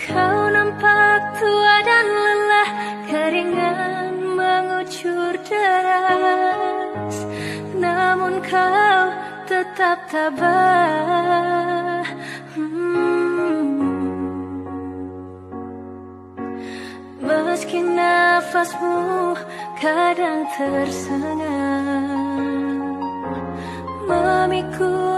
Kau nampak tua dan lelah, keringat mengucur deras, namun kau tetap tabah. Meski nafasmu kadang tersengal, memikul